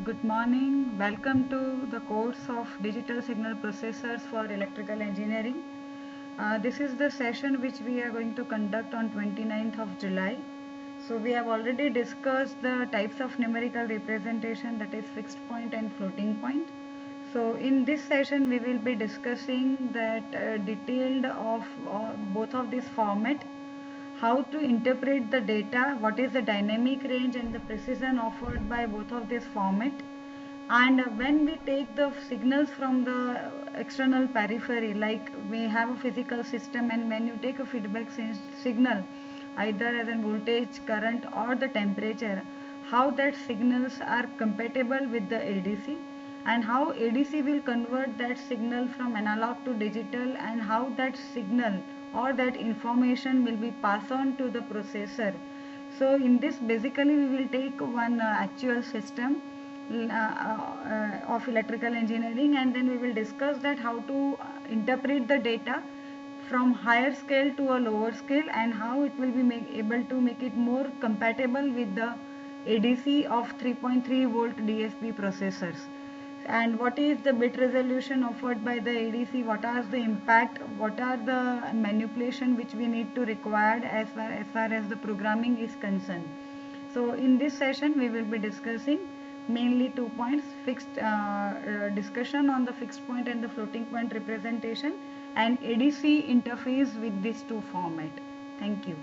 Good morning. Welcome to the course of Digital Signal Processors for Electrical Engineering. This is the session which we are going to conduct on 29th of July. So we have already discussed the types of numerical representation, that is fixed point and floating point. So in this session we will be discussing that detailed of both of this format, how to interpret the data, what is the dynamic range and the precision offered by both of this format, and when we take the signals from the external periphery, like we have a physical system, and when you take a feedback signal either as a voltage, current or the temperature, how that signals are compatible with the ADC, and how ADC will convert that signal from analog to digital, and how that signal or that information will be passed on to the processor. So in this basically we will take one actual system of electrical engineering, and then we will discuss that how to interpret the data from higher scale to a lower scale, and how it will be able to make it more compatible with the ADC of 3.3 volt DSP processors, and what is the bit resolution offered by the ADC, what are the impact, what are the manipulation which we need to require as far as the programming is concerned. So in this session we will be discussing mainly 2 points: fixed discussion on the fixed point and the floating point representation, and ADC interface with these two format. Thank you.